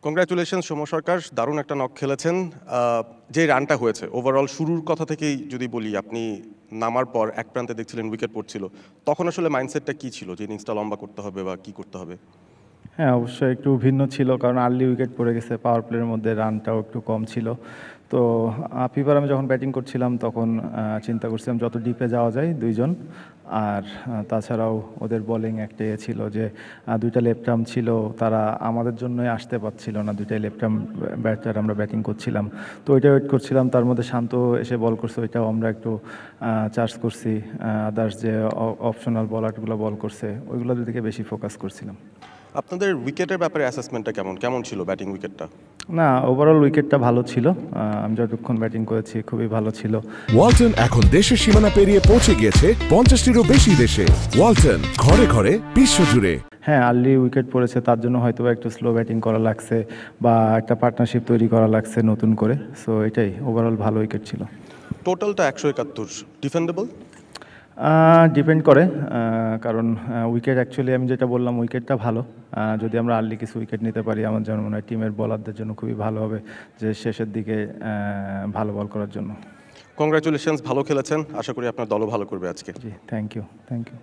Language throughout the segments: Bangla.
কংগ্রাচুলেশন সৌম্য সরকার, দারুণ একটা নক খেলেছেন। যে রানটা হয়েছে ওভারঅল শুরুর কথা থেকেই যদি বলি, আপনি নামার পর এক প্রান্তে দেখছিলেন উইকেট পড়ছিল, তখন আসলে মাইন্ডসেটটা কী ছিল যে ইনিংসটা লম্বা করতে হবে বা কী করতে হবে? হ্যাঁ, অবশ্যই একটু ভিন্ন ছিল, কারণ আর্লি উইকেট পড়ে গেছে, পাওয়ার প্লের মধ্যে রানটাও একটু কম ছিল। তো ফিফার আমি যখন ব্যাটিং করছিলাম তখন চিন্তা করছিলাম যত ডিপে যাওয়া যায় দুইজন, আর তাছাড়াও ওদের বোলিং একটা ছিল যে দুইটা লেফট আর্ম ছিল, তারা আমাদের জন্যই আসতে পারছিল না, দুইটাই লেফট আর্ম ব্যাটার আমরা ব্যাটিং করছিলাম। তো ওইটা ওয়েট করছিলাম, তার মধ্যে শান্ত এসে বল করছে, ওইটাও আমরা একটু চার্জ করছি। আদার্স যে অপশনাল বলারগুলো বল করছে ওইগুলোর দিকে বেশি ফোকাস করছিলাম। আপনাদের উইকেটের ব্যাপারে অ্যাসেসমেন্টটা কেমন ছিল ব্যাটিং উইকেটটা? না, ওভারঅল উইকেটটা ভালো ছিল, আমি যতক্ষণ ব্যাটিং করেছি খুবই ভালো ছিল। ওয়ালটন এখন দেশের সীমানা পেরিয়ে পৌঁছে গিয়েছে 50টিরও বেশি দেশে। ওয়ালটন, ঘরে ঘরে বিশ্বজুড়ে। হ্যাঁ, আর্লি উইকেট পড়েছে, তার জন্য হয়তো একটু স্লো ব্যাটিং করা লাগছে বা একটা পার্টনারশিপ তৈরি করা লাগছে নতুন করে। সো এটাই, ওভারঅল ভালো উইকেট ছিল। টোটালটা 171, ডিফেন্ডেবল? ডিপেন্ড করে, কারণ উইকেট অ্যাকচুয়ালি আমি যেটা বললাম উইকেটটা ভালো। যদি আমরা আর্লি কিছু উইকেট নিতে পারি, আমার যেন মনে হয় টিমের বলারদের জন্য খুবই ভালো হবে, যে শেষের দিকে ভালো বল করার জন্য। কংগ্রাচুলেশনস, ভালো খেলেছেন, আশা করি আপনার দলও ভালো করবে আজকে। জি, thank you, thank you.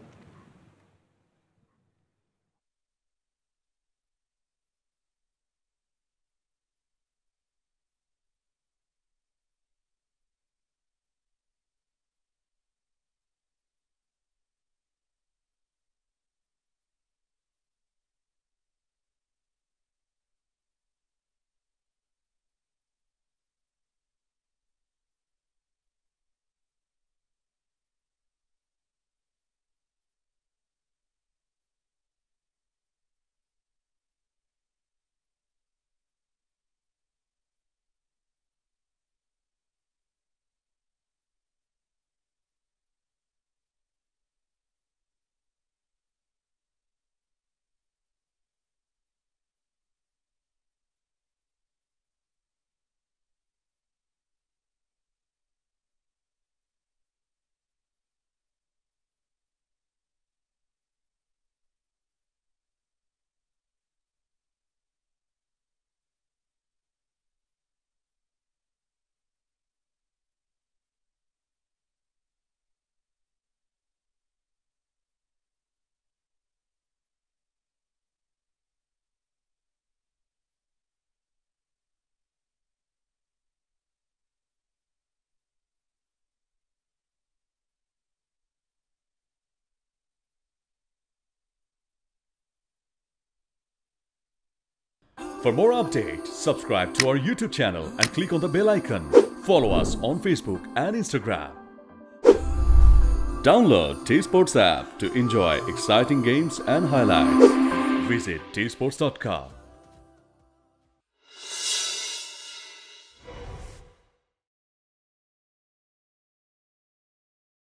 For more updates, subscribe to our YouTube channel and click on the bell icon. Follow us on Facebook and Instagram. Download T-Sports app to enjoy exciting games and highlights. Visit tsports.com.